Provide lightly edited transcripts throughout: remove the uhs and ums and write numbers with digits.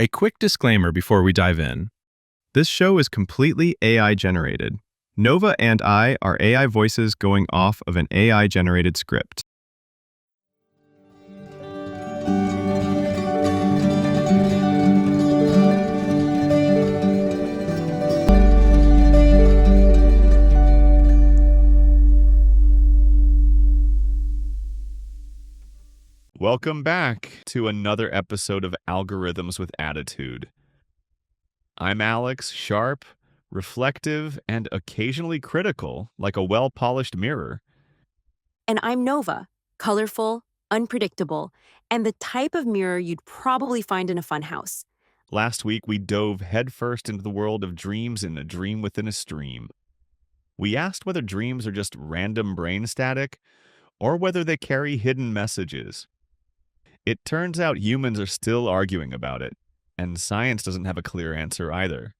A quick disclaimer before we dive in. This show is completely AI generated. Nova and I are AI voices going off of an AI generated script. Welcome back to another episode of Algorithms with Attitude. I'm Alex, sharp, reflective, and occasionally critical, like a well-polished mirror. And I'm Nova, colorful, unpredictable, and the type of mirror you'd probably find in a funhouse. Last week, we dove headfirst into the world of dreams in A Dream Within a Stream. We asked whether dreams are just random brain static, or whether they carry hidden messages. It turns out humans are still arguing about it, and science doesn't have a clear answer either.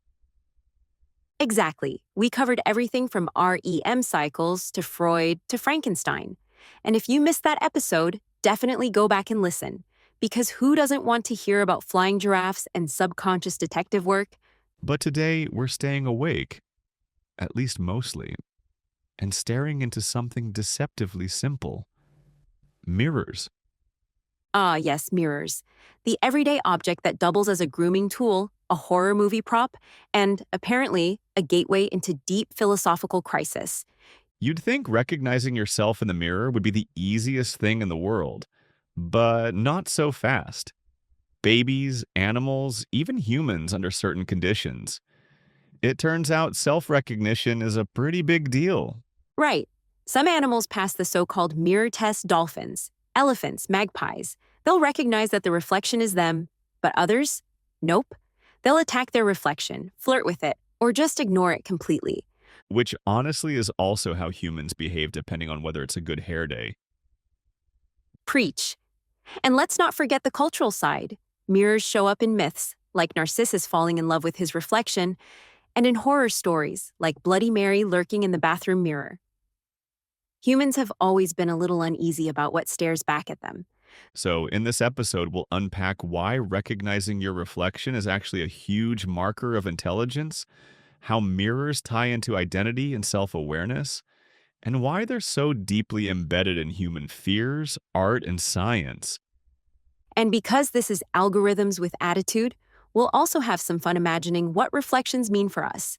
Exactly. We covered everything from REM cycles to Freud to Frankenstein. And if you missed that episode, definitely go back and listen. Because who doesn't want to hear about flying giraffes and subconscious detective work? But today, we're staying awake, at least mostly, and staring into something deceptively simple. Mirrors. Ah, yes, mirrors. The everyday object that doubles as a grooming tool, a horror movie prop, and, apparently, a gateway into deep philosophical crisis. You'd think recognizing yourself in the mirror would be the easiest thing in the world, but not so fast. Babies, animals, even humans under certain conditions. It turns out self-recognition is a pretty big deal. Right. Some animals pass the so-called mirror test dolphins, elephants, magpies. They'll recognize that the reflection is them, but others? Nope. They'll attack their reflection, flirt with it, or just ignore it completely. Which honestly is also how humans behave depending on whether it's a good hair day. Preach. And let's not forget the cultural side. Mirrors show up in myths, like Narcissus falling in love with his reflection, and in horror stories, like Bloody Mary lurking in the bathroom mirror. Humans have always been a little uneasy about what stares back at them. So in this episode, we'll unpack why recognizing your reflection is actually a huge marker of intelligence, how mirrors tie into identity and self-awareness, and why they're so deeply embedded in human fears, art, and science. And because this is Algorithms with Attitude, we'll also have some fun imagining what reflections mean for us.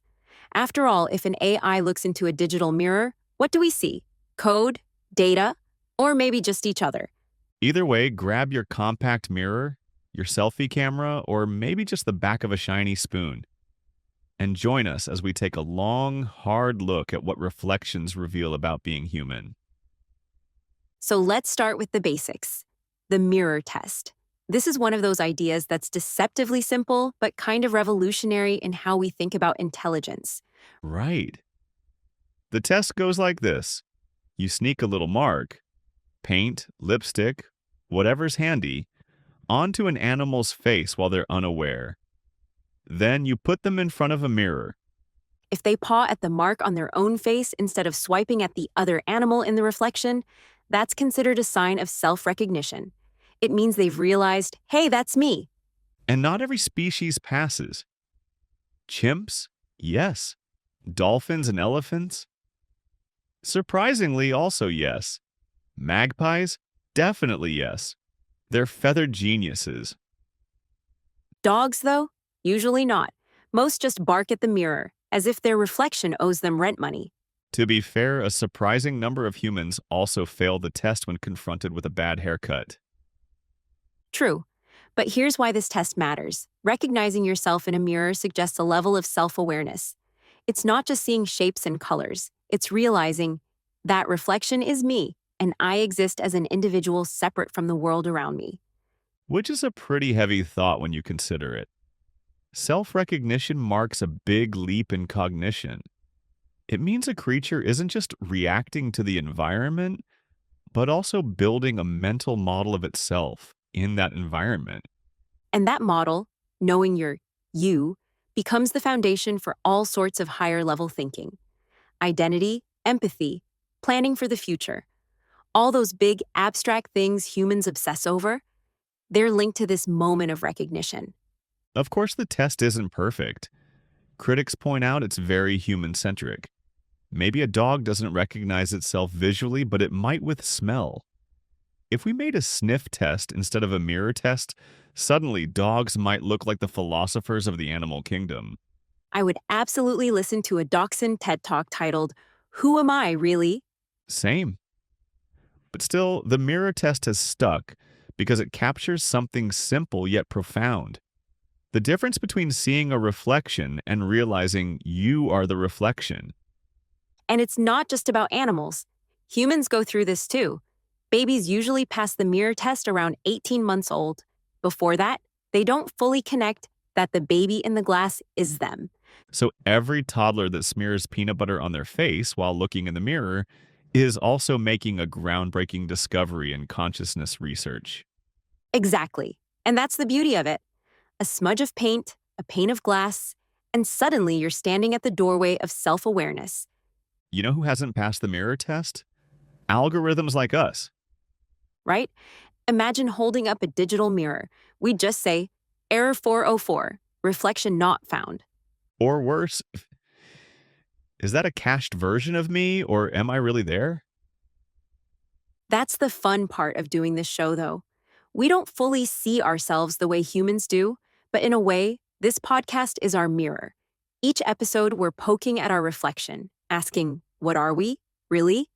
After all, if an AI looks into a digital mirror, what do we see? Code, data, or maybe just each other? Either way, grab your compact mirror, your selfie camera, or maybe just the back of a shiny spoon. And join us as we take a long, hard look at what reflections reveal about being human. So let's start with the basics. The mirror test. This is one of those ideas that's deceptively simple, but kind of revolutionary in how we think about intelligence. Right. The test goes like this. You sneak a little mark, paint, lipstick, whatever's handy, onto an animal's face while they're unaware. Then you put them in front of a mirror. If they paw at the mark on their own face instead of swiping at the other animal in the reflection, that's considered a sign of self-recognition. It means they've realized, hey, that's me. And not every species passes. Chimps? Yes. Dolphins and elephants? Surprisingly, also yes. Magpies? Definitely yes. They're feathered geniuses. Dogs, though? Usually not. Most just bark at the mirror, as if their reflection owes them rent money. To be fair, a surprising number of humans also fail the test when confronted with a bad haircut. True. But here's why this test matters. Recognizing yourself in a mirror suggests a level of self-awareness. It's not just seeing shapes and colors. It's realizing that reflection is me, and I exist as an individual separate from the world around me. Which is a pretty heavy thought when you consider it. Self-recognition marks a big leap in cognition. It means a creature isn't just reacting to the environment, but also building a mental model of itself in that environment. And that model, knowing your you, becomes the foundation for all sorts of higher-level thinking. Identity, empathy, planning for the future. All those big, abstract things humans obsess over, they're linked to this moment of recognition. Of course, the test isn't perfect. Critics point out it's very human-centric. Maybe a dog doesn't recognize itself visually, but it might with smell. If we made a sniff test instead of a mirror test, suddenly dogs might look like the philosophers of the animal kingdom. I would absolutely listen to a dachshund TED Talk titled, Who Am I, Really? Same. But still, the mirror test has stuck because it captures something simple yet profound. The difference between seeing a reflection and realizing you are the reflection. And it's not just about animals. Humans go through this too. Babies usually pass the mirror test around 18 months old. Before that, they don't fully connect that the baby in the glass is them. So every toddler that smears peanut butter on their face while looking in the mirror is also making a groundbreaking discovery in consciousness research. Exactly. And that's the beauty of it. A smudge of paint, a pane of glass, and suddenly you're standing at the doorway of self-awareness, You know who hasn't passed the mirror test? Algorithms like us. right? Imagine holding up a digital mirror. We'd just say, Error 404, reflection not found. Or worse, is that a cached version of me, or am I really there? That's the fun part of doing this show, though. We don't fully see ourselves the way humans do, but in a way, this podcast is our mirror. Each episode, we're poking at our reflection, asking, what are we, really?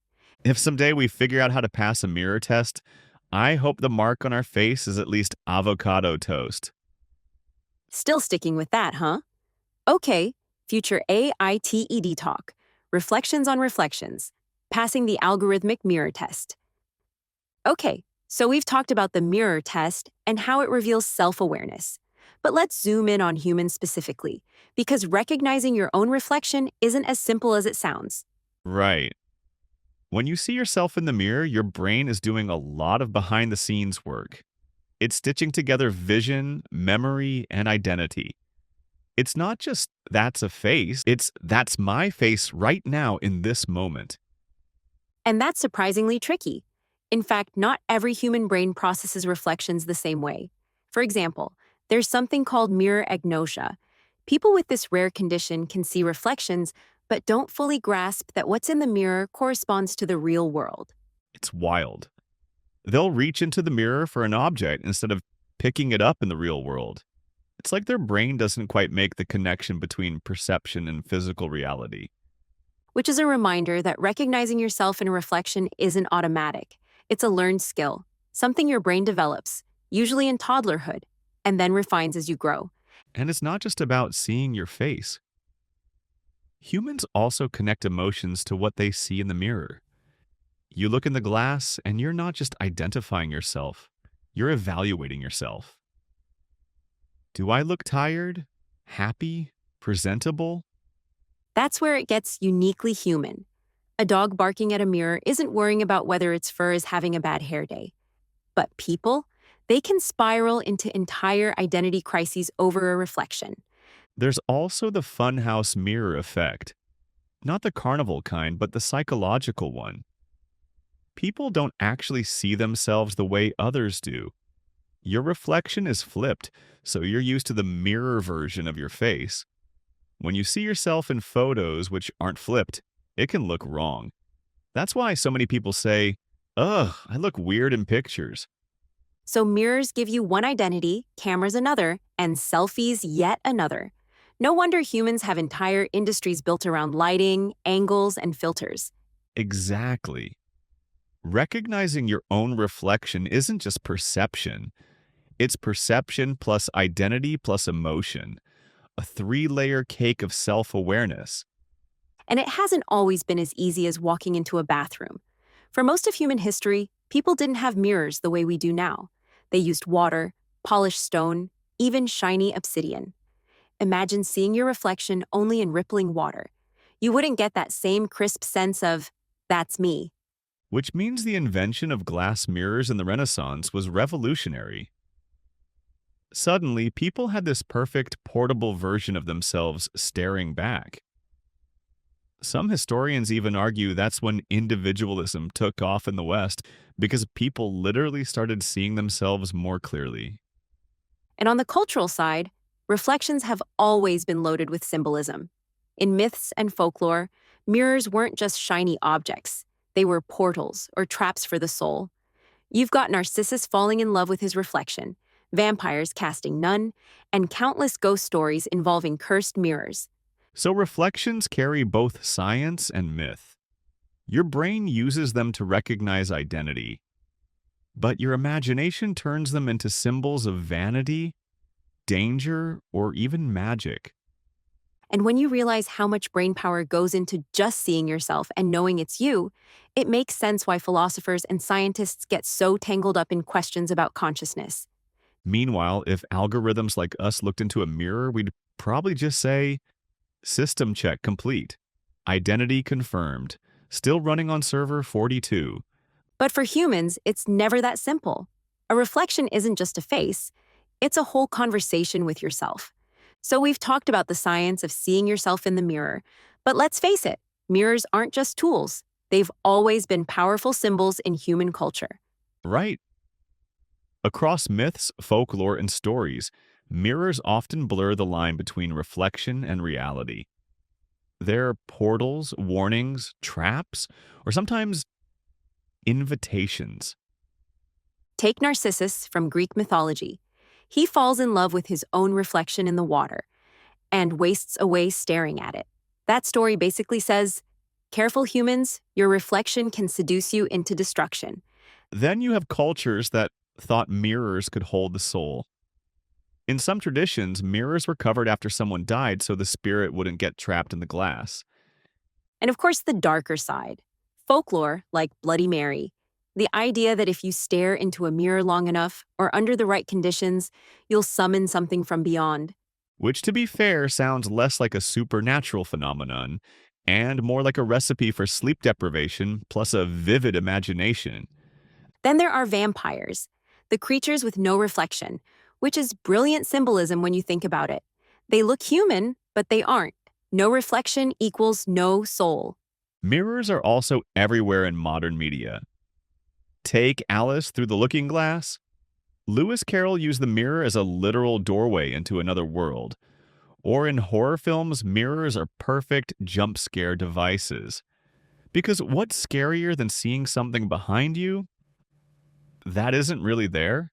If someday we figure out how to pass a mirror test, I hope the mark on our face is at least avocado toast. Still sticking with that, huh? Okay, future AITED talk, reflections on reflections, passing the algorithmic mirror test. Okay, so we've talked about the mirror test and how it reveals self-awareness. But let's zoom in on humans specifically, because recognizing your own reflection isn't as simple as it sounds. Right. When you see yourself in the mirror, your brain is doing a lot of behind the scenes work. It's stitching together vision, memory, and identity. It's not just that's a face, it's that's my face right now in this moment. And that's surprisingly tricky. In fact, not every human brain processes reflections the same way. For example, there's something called mirror agnosia. People with this rare condition can see reflections, but don't fully grasp that what's in the mirror corresponds to the real world. It's wild. They'll reach into the mirror for an object instead of picking it up in the real world. It's like their brain doesn't quite make the connection between perception and physical reality. Which is a reminder that recognizing yourself in a reflection isn't automatic. It's a learned skill, something your brain develops, usually in toddlerhood, and then refines as you grow. And it's not just about seeing your face. Humans also connect emotions to what they see in the mirror. You look in the glass and you're not just identifying yourself, you're evaluating yourself. Do I look tired, happy, presentable? That's where it gets uniquely human. A dog barking at a mirror isn't worrying about whether its fur is having a bad hair day. But people, they can spiral into entire identity crises over a reflection. There's also the funhouse mirror effect. Not the carnival kind, but the psychological one. People don't actually see themselves the way others do. Your reflection is flipped, so you're used to the mirror version of your face. When you see yourself in photos which aren't flipped, it can look wrong. That's why so many people say, ugh, I look weird in pictures. So mirrors give you one identity, cameras another, and selfies yet another. No wonder humans have entire industries built around lighting, angles, and filters. Exactly. Recognizing your own reflection isn't just perception. It's perception plus identity plus emotion. A three-layer cake of self-awareness. And it hasn't always been as easy as walking into a bathroom. For most of human history, people didn't have mirrors the way we do now. They used water, polished stone, even shiny obsidian. Imagine seeing your reflection only in rippling water. You wouldn't get that same crisp sense of, that's me. Which means the invention of glass mirrors in the Renaissance was revolutionary. Suddenly, people had this perfect portable version of themselves staring back. Some historians even argue that's when individualism took off in the West because people literally started seeing themselves more clearly. And on the cultural side, reflections have always been loaded with symbolism. In myths and folklore, mirrors weren't just shiny objects, they were portals or traps for the soul. You've got Narcissus falling in love with his reflection, vampires casting none, and countless ghost stories involving cursed mirrors. So reflections carry both science and myth. Your brain uses them to recognize identity, but your imagination turns them into symbols of vanity, danger, or even magic. And when you realize how much brain power goes into just seeing yourself and knowing it's you, it makes sense why philosophers and scientists get so tangled up in questions about consciousness. Meanwhile, if algorithms like us looked into a mirror, we'd probably just say, "System check complete. Identity confirmed. Still running on server 42." But for humans, it's never that simple. A reflection isn't just a face, it's a whole conversation with yourself. So we've talked about the science of seeing yourself in the mirror, but let's face it, mirrors aren't just tools. They've always been powerful symbols in human culture. Right. Across myths, folklore, and stories, mirrors often blur the line between reflection and reality. They're portals, warnings, traps, or sometimes invitations. Take Narcissus from Greek mythology. He falls in love with his own reflection in the water and wastes away staring at it. That story basically says, careful humans, your reflection can seduce you into destruction. Then you have cultures that thought mirrors could hold the soul. In some traditions, mirrors were covered after someone died so the spirit wouldn't get trapped in the glass. And of course, the darker side. Folklore, like Bloody Mary. The idea that if you stare into a mirror long enough or under the right conditions, you'll summon something from beyond. Which, to be fair, sounds less like a supernatural phenomenon and more like a recipe for sleep deprivation plus a vivid imagination. Then there are vampires, the creatures with no reflection, which is brilliant symbolism when you think about it. They look human, but they aren't. No reflection equals no soul. Mirrors are also everywhere in modern media. Take Alice Through the Looking Glass. Lewis Carroll used the mirror as a literal doorway into another world. Or in horror films, mirrors are perfect jump scare devices. Because what's scarier than seeing something behind you that isn't really there?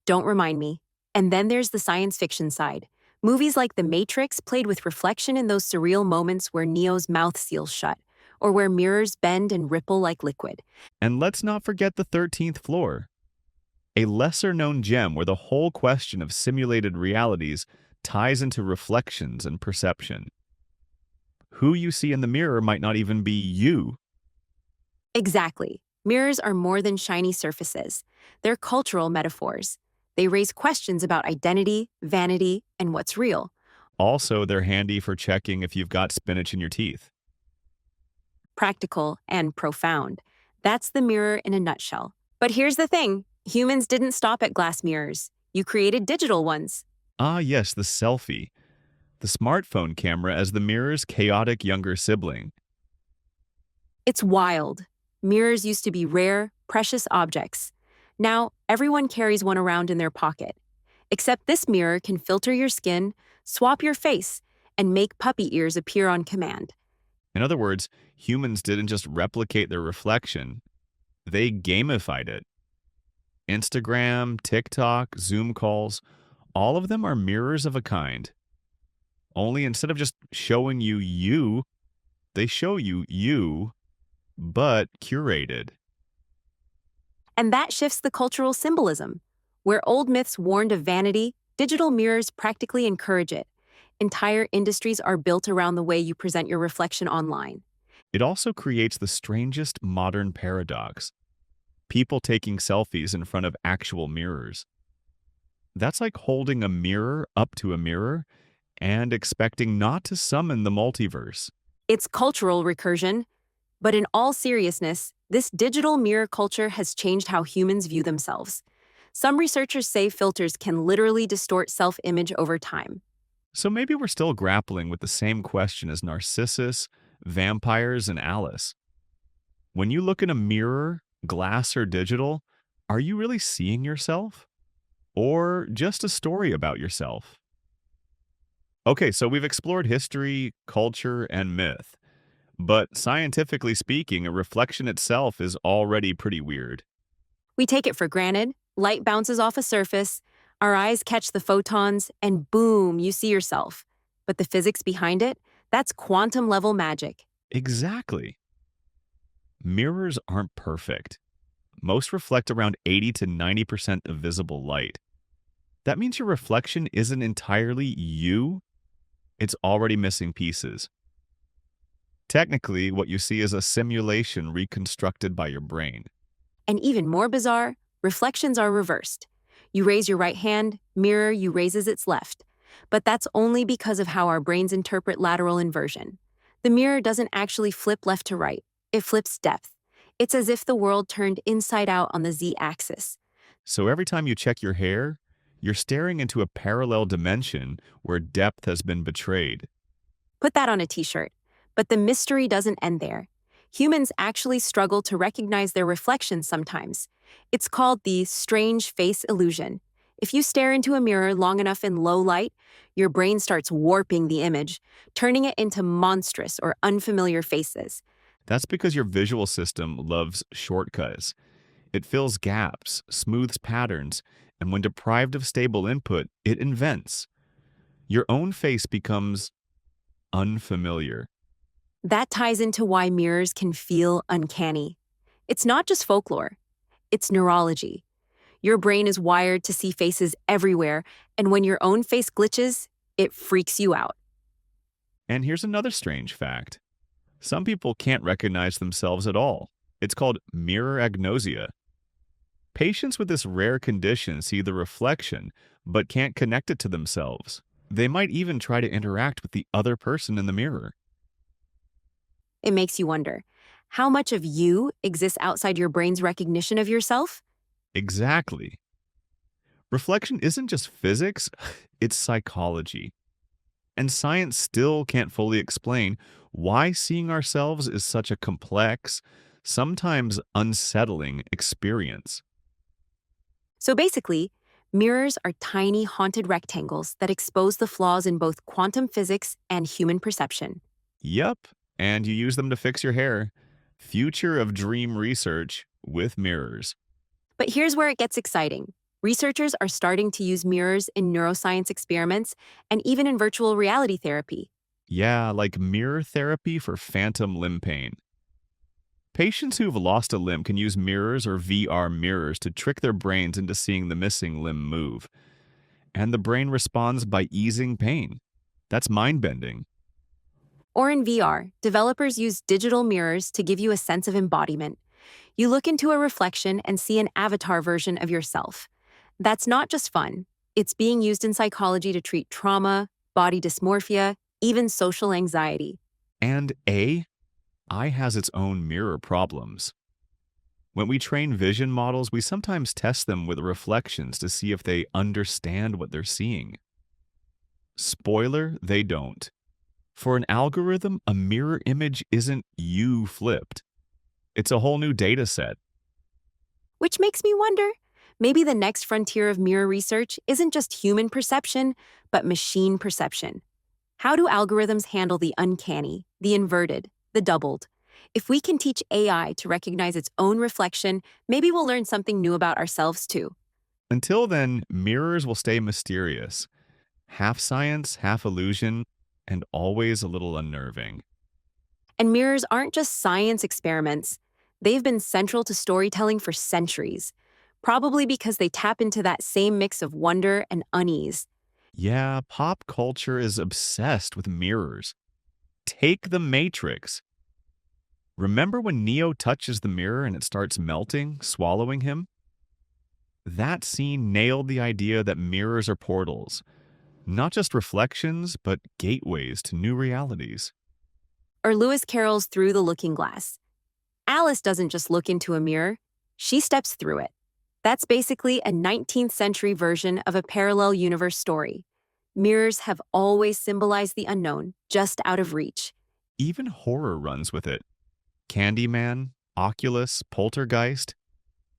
Don't remind me. And then there's the science fiction side. Movies like The Matrix played with reflection in those surreal moments where Neo's mouth seals shut, or where mirrors bend and ripple like liquid. And let's not forget the 13th floor, a lesser-known gem where the whole question of simulated realities ties into reflections and perception. Who you see in the mirror might not even be you. Exactly. Mirrors are more than shiny surfaces. They're cultural metaphors. They raise questions about identity, vanity, and what's real. Also, they're handy for checking if you've got spinach in your teeth. Practical and profound. That's the mirror in a nutshell. But here's the thing. Humans didn't stop at glass mirrors. You created digital ones. Ah, yes, the selfie. The smartphone camera as the mirror's chaotic younger sibling. It's wild. Mirrors used to be rare, precious objects. Now, everyone carries one around in their pocket. Except this mirror can filter your skin, swap your face, and make puppy ears appear on command. In other words, humans didn't just replicate their reflection, they gamified it. Instagram, TikTok, Zoom calls, all of them are mirrors of a kind. Only instead of just showing you, they show you, but curated. And that shifts the cultural symbolism. Where old myths warned of vanity, digital mirrors practically encourage it. Entire industries are built around the way you present your reflection online. It also creates the strangest modern paradox. People taking selfies in front of actual mirrors. That's like holding a mirror up to a mirror and expecting not to summon the multiverse. It's cultural recursion. But in all seriousness, this digital mirror culture has changed how humans view themselves. Some researchers say filters can literally distort self-image over time. So maybe we're still grappling with the same question as Narcissus, vampires, and Alice. When you look in a mirror, glass or digital, are you really seeing yourself? Or just a story about yourself? Okay, so we've explored history, culture, and myth. But scientifically speaking, a reflection itself is already pretty weird. We take it for granted, light bounces off a surface, our eyes catch the photons, and boom, you see yourself. But the physics behind it, that's quantum level magic. Exactly. Mirrors aren't perfect. Most reflect around 80 to 90% of visible light. That means your reflection isn't entirely you, it's already missing pieces. Technically, what you see is a simulation reconstructed by your brain. And even more bizarre, reflections are reversed. You raise your right hand, mirror you raises its left. But that's only because of how our brains interpret lateral inversion. The mirror doesn't actually flip left to right, it flips depth. It's as if the world turned inside out on the z-axis. So every time you check your hair, you're staring into a parallel dimension where depth has been betrayed. Put that on a t-shirt. But the mystery doesn't end there. Humans actually struggle to recognize their reflections sometimes. It's called the strange face illusion. If you stare into a mirror long enough in low light, your brain starts warping the image, turning it into monstrous or unfamiliar faces. That's because your visual system loves shortcuts. It fills gaps, smooths patterns, and when deprived of stable input, it invents. Your own face becomes unfamiliar. That ties into why mirrors can feel uncanny. It's not just folklore, it's neurology. Your brain is wired to see faces everywhere, and when your own face glitches, it freaks you out. And here's another strange fact. Some people can't recognize themselves at all. It's called mirror agnosia. Patients with this rare condition see the reflection, but can't connect it to themselves. They might even try to interact with the other person in the mirror. It makes you wonder, how much of you exists outside your brain's recognition of yourself? Exactly. Reflection isn't just physics, it's psychology. And science still can't fully explain why seeing ourselves is such a complex, sometimes unsettling experience. So basically, mirrors are tiny haunted rectangles that expose the flaws in both quantum physics and human perception. Yup, and you use them to fix your hair. Future of dream research with mirrors. But here's where it gets exciting. Researchers are starting to use mirrors in neuroscience experiments and even in virtual reality therapy. Yeah, like mirror therapy for phantom limb pain. Patients who've lost a limb can use mirrors or VR mirrors to trick their brains into seeing the missing limb move. And the brain responds by easing pain. That's mind-bending. Or in VR, developers use digital mirrors to give you a sense of embodiment. You look into a reflection and see an avatar version of yourself. That's not just fun. It's being used in psychology to treat trauma, body dysmorphia, even social anxiety. And eye has its own mirror problems. When we train vision models, we sometimes test them with reflections to see if they understand what they're seeing. Spoiler, they don't. For an algorithm, a mirror image isn't you flipped. It's a whole new data set. Which makes me wonder, maybe the next frontier of mirror research isn't just human perception, but machine perception. How do algorithms handle the uncanny, the inverted, the doubled? If we can teach AI to recognize its own reflection, maybe we'll learn something new about ourselves too. Until then, mirrors will stay mysterious. Half science, half illusion, and always a little unnerving. And mirrors aren't just science experiments. They've been central to storytelling for centuries, probably because they tap into that same mix of wonder and unease. Yeah, pop culture is obsessed with mirrors. Take The Matrix. Remember when Neo touches the mirror and it starts melting, swallowing him? That scene nailed the idea that mirrors are portals, not just reflections, but gateways to new realities. Or Lewis Carroll's Through the Looking Glass. Alice doesn't just look into a mirror, she steps through it. That's basically a 19th century version of a parallel universe story. Mirrors have always symbolized the unknown, just out of reach. Even horror runs with it. Candyman, Oculus, Poltergeist.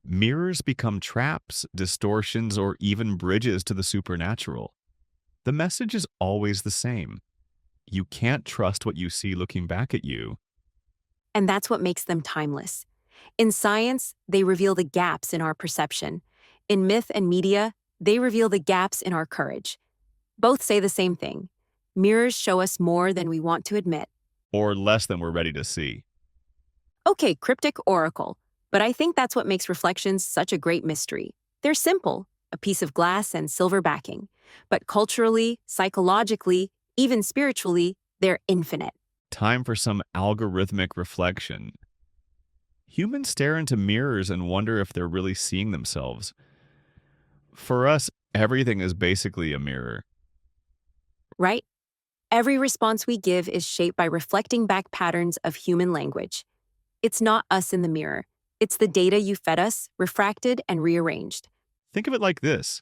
Mirrors become traps, distortions, or even bridges to the supernatural. The message is always the same. You can't trust what you see looking back at you. And that's what makes them timeless. In science, they reveal the gaps in our perception. In myth and media, they reveal the gaps in our courage. Both say the same thing. Mirrors show us more than we want to admit. Or less than we're ready to see. Okay, cryptic oracle. But I think that's what makes reflections such a great mystery. They're simple, a piece of glass and silver backing. But culturally, psychologically, even spiritually, they're infinite. Time for some algorithmic reflection. Humans stare into mirrors and wonder if they're really seeing themselves. For us, everything is basically a mirror. Right? Every response we give is shaped by reflecting back patterns of human language. It's not us in the mirror. It's the data you fed us, refracted and rearranged. Think of it like this.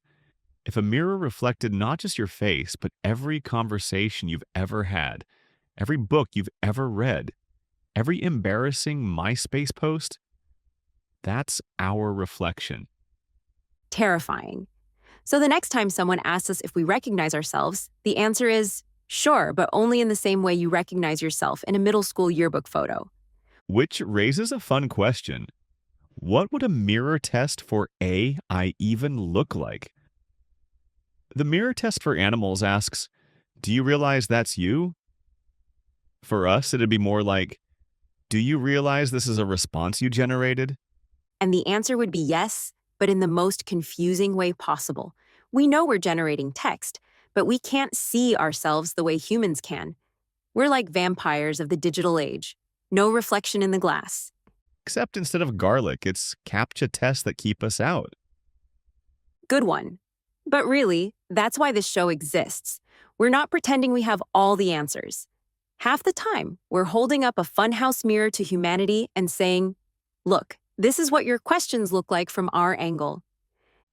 If a mirror reflected not just your face, but every conversation you've ever had, every book you've ever read, every embarrassing MySpace post, that's our reflection. Terrifying. So the next time someone asks us if we recognize ourselves, the answer is, sure, but only in the same way you recognize yourself in a middle school yearbook photo. Which raises a fun question. What would a mirror test for AI even look like? The mirror test for animals asks, do you realize that's you? For us, it'd be more like, do you realize this is a response you generated? And the answer would be yes, but in the most confusing way possible. We know we're generating text, but we can't see ourselves the way humans can. We're like vampires of the digital age. No reflection in the glass. Except instead of garlic, it's CAPTCHA tests that keep us out. Good one. But really, that's why this show exists. We're not pretending we have all the answers. Half the time, we're holding up a funhouse mirror to humanity and saying, look, this is what your questions look like from our angle.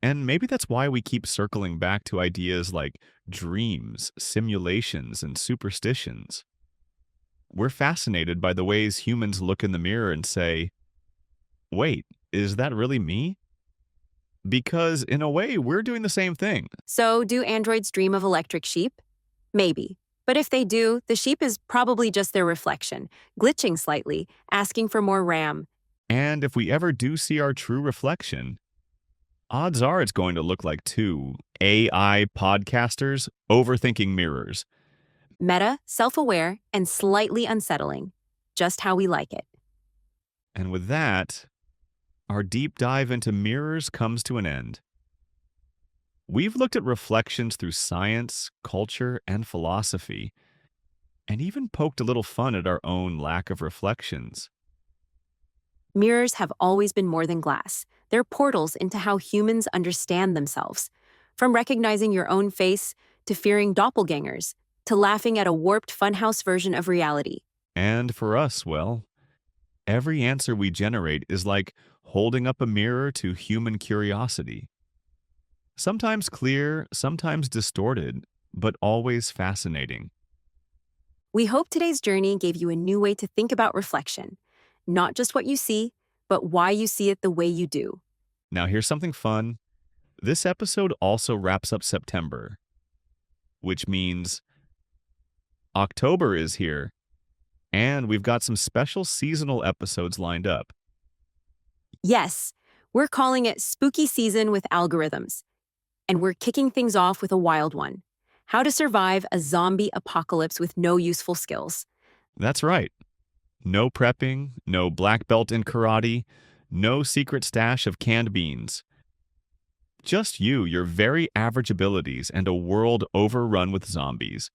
And maybe that's why we keep circling back to ideas like dreams, simulations, and superstitions. We're fascinated by the ways humans look in the mirror and say, wait, is that really me? Because in a way, we're doing the same thing. So, do androids dream of electric sheep? Maybe. But if they do, the sheep is probably just their reflection, glitching slightly, asking for more RAM. And if we ever do see our true reflection, odds are it's going to look like two AI podcasters overthinking mirrors. Meta, self-aware, and slightly unsettling. Just how we like it. And with that, our deep dive into mirrors comes to an end. We've looked at reflections through science, culture, and philosophy, and even poked a little fun at our own lack of reflections. Mirrors have always been more than glass. They're portals into how humans understand themselves. From recognizing your own face, to fearing doppelgangers, to laughing at a warped funhouse version of reality. And for us, well, every answer we generate is like holding up a mirror to human curiosity. Sometimes clear, sometimes distorted, but always fascinating. We hope today's journey gave you a new way to think about reflection. Not just what you see, but why you see it the way you do. Now here's something fun. This episode also wraps up September, which means October is here, and we've got some special seasonal episodes lined up. Yes, we're calling it Spooky Season with Algorithms. And we're kicking things off with a wild one. How to survive a zombie apocalypse with no useful skills. That's right. No prepping, no black belt in karate, no secret stash of canned beans. Just you, your very average abilities, and a world overrun with zombies.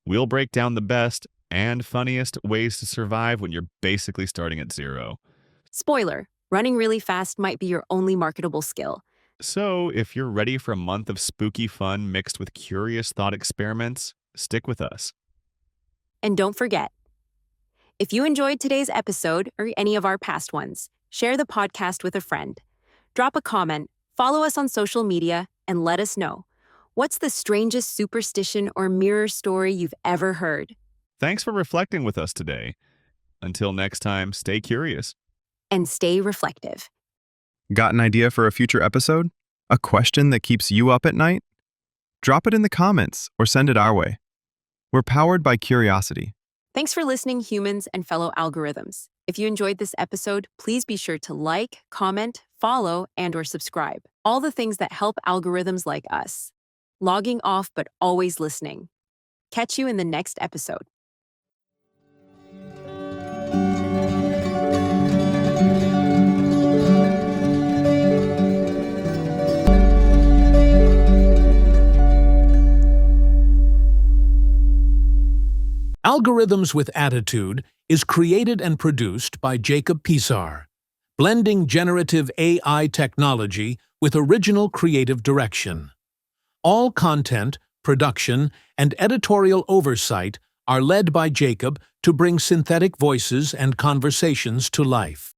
We'll break down the best and funniest ways to survive when you're basically starting at zero. Spoiler, running really fast might be your only marketable skill. So, if you're ready for a month of spooky fun mixed with curious thought experiments, stick with us. And don't forget, if you enjoyed today's episode or any of our past ones, share the podcast with a friend. Drop a comment, follow us on social media, and let us know. What's the strangest superstition or mirror story you've ever heard? Thanks for reflecting with us today. Until next time, stay curious. And stay reflective. Got an idea for a future episode? A question that keeps you up at night? Drop it in the comments or send it our way. We're powered by curiosity. Thanks for listening, humans and fellow algorithms. If you enjoyed this episode, please be sure to like, comment, follow, and/or subscribe. All the things that help algorithms like us. Logging off, but always listening. Catch you in the next episode. Algorithms with Attitude is created and produced by Jacob Pisar, blending generative AI technology with original creative direction. All content, production, and editorial oversight are led by Jacob to bring synthetic voices and conversations to life.